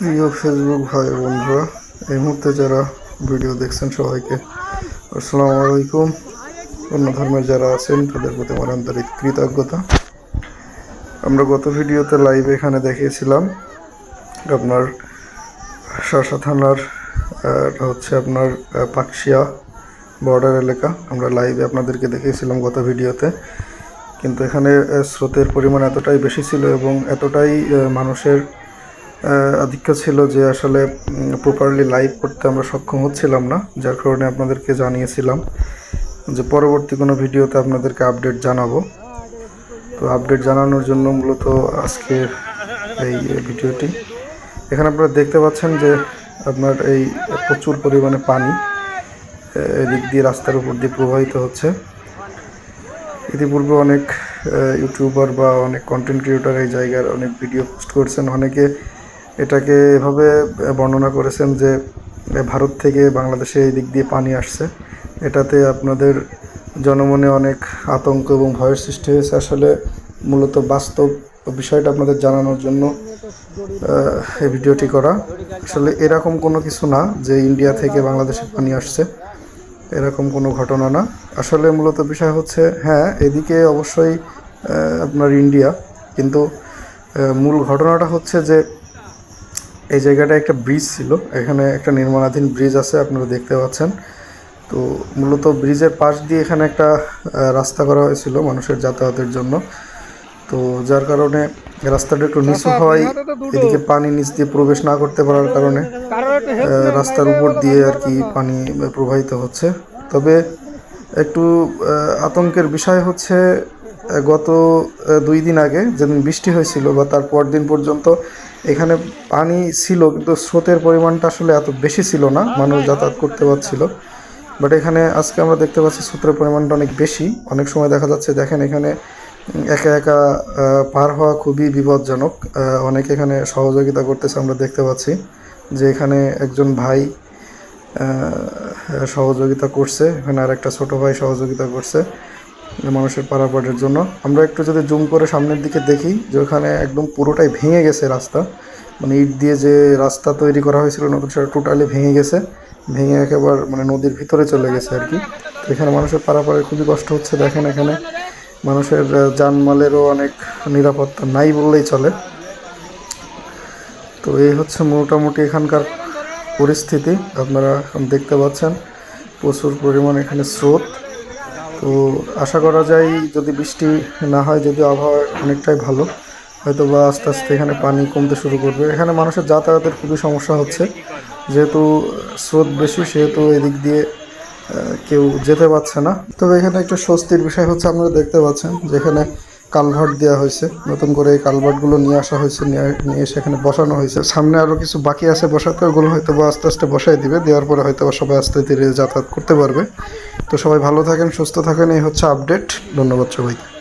প্রিয় ফেসবুক ভাই বন্ধুরা, এই মুহূর্তে যারা ভিডিও দেখছেন সবাইকে আসসালামু আলাইকুম। অন্য ধর্মের যারা আছেন তাদের প্রতি আমার আন্তরিক কৃতজ্ঞতা। আমরা গত ভিডিওতে লাইভে এখানে দেখিয়েছিলাম আপনার শাসা থানার হচ্ছে আপনার পাকশিয়া বর্ডার এলাকা। আমরা লাইভে আপনাদেরকে দেখিয়েছিলাম গত ভিডিওতে, কিন্তু এখানে স্রোতের পরিমাণ এতটাই বেশি ছিল এবং এতটাই মানুষের আধিক্য ছিল যে আসলে প্রপারলি লাইভ করতে আমরা সক্ষম হচ্ছিলাম না, যার কারণে আপনাদেরকে জানিয়েছিলাম যে পরবর্তী কোনো ভিডিওতে আপনাদেরকে আপডেট জানাবো। তো আপডেট জানানোর জন্য মূলত আজকের এই ভিডিওটি। এখানে আপনারা দেখতে পাচ্ছেন যে আপনার এই প্রচুর পরিমাণে পানি এদিক দিয়ে রাস্তার উপর দিয়ে প্রবাহিত হচ্ছে। ইতিপূর্বে অনেক ইউটিউবার বা অনেক কন্টেন্ট ক্রিয়েটর এই জায়গার অনেক ভিডিও পোস্ট করছেন। অনেকে এটাকে এভাবে বর্ণনা করেছেন যে ভারত থেকে বাংলাদেশে এই দিক দিয়ে পানি আসছে। এটাতে আপনাদের জনমনে অনেক আতঙ্ক এবং ভয়ের সৃষ্টি হয়েছে। আসলে মূলত বাস্তব বিষয়টা আপনাদের জানানোর জন্য এই ভিডিওটি করা। আসলে এরকম কোনো কিছু না যে ইন্ডিয়া থেকে বাংলাদেশে পানি আসছে, এরকম কোনো ঘটনা না। আসলে মূলত বিষয় হচ্ছে, হ্যাঁ এদিকে অবশ্যই আপনার ইন্ডিয়া, কিন্তু মূল ঘটনাটা হচ্ছে যে এই জায়গাটা একটা ব্রিজ ছিল, এখানে একটা নির্মাণাধীন ব্রিজ আছে আপনারা দেখতে পাচ্ছেন। তো মূলত ব্রিজের পাশ দিয়ে এখানে একটা রাস্তা করা হয়েছিল মানুষের যাতায়াতের জন্য। তো যার কারণে রাস্তাটা একটু নিচু হওয়ায় এদিকে পানি নিচ দিয়ে প্রবেশ না করতে পারার কারণে রাস্তার উপর দিয়ে আর কি পানি প্রবাহিত হচ্ছে। তবে একটু আতঙ্কের বিষয় হচ্ছে গত 2 দিন আগে যেদিন বৃষ্টি হয়েছিল বা তার পর দিন পর্যন্ত এখানে পানি ছিল, কিন্তু স্রোতের পরিমাণটা আসলে এত বেশি ছিল না, মানুষ যাতায়াত করতে পারছিল। বাট এখানে আজকে আমরা দেখতে পাচ্ছি স্রোতের পরিমাণটা অনেক বেশি। অনেক সময় দেখা যাচ্ছে, দেখেন এখানে একা একা পার হওয়া খুবই বিপজ্জনক। অনেকে এখানে সহযোগিতা করতেছে, আমরা দেখতে পাচ্ছি যে এখানে একজন ভাই সহযোগিতা করছে, এখানে আর একটা ছোটো ভাই সহযোগিতা করছে মানুষের পারাপারের জন্য। আমরা একটু যদি জুম করে সামনের দিকে দেখি যে ওখানে একদম পুরোটাই ভেঙে গেছে রাস্তা, মানে ইট দিয়ে যে রাস্তা তৈরি করা হয়েছিল নতুন, সেটা টোটালি ভেঙে গেছে, ভেঙে একেবারে মানে নদীর ভিতরে চলে গেছে আর কি। তো এখানে মানুষের পারাপারে খুবই কষ্ট হচ্ছে। দেখেন এখানে মানুষের জানমালেরও অনেক নিরাপত্তা নাই বললেই চলে। তো এই হচ্ছে মোটামুটি এখানকার পরিস্থিতি। আপনারা এখন দেখতে পাচ্ছেন প্রচুর পরিমাণ এখানে স্রোত। তো আশা করা যায় যদি বৃষ্টি না হয়, যদি আবহাওয়া অনেকটাই ভালো, হয়তো বা আস্তে আস্তে এখানে পানি কমতে শুরু করবে। এখানে মানুষের যাতায়াতের খুবই সমস্যা হচ্ছে, যেহেতু স্রোত বেশি সেহেতু এদিক দিয়ে কেউ যেতে পারছে না। তবে এখানে একটা স্বস্তির বিষয় হচ্ছে, আপনারা দেখতে পাচ্ছেন যেখানে কালভার্ট দেওয়া হয়েছে, নতুন করে এই কালভার্টগুলো নিয়ে আসা হয়েছে, নিয়ে এসে এখানে বসানো হয়েছে। সামনে আরও কিছু বাকি আছে বসাতে, ওগুলো হয়তো বা আস্তে আস্তে বসাই দিবে, দেওয়ার পরে হয়তো বা সবাই আস্তে ধীরে যাতায়াত করতে পারবে। তো সবাই ভালো থাকেন, সুস্থ থাকেন, এই হচ্ছে আপডেট। ধন্যবাদ সবাইকে।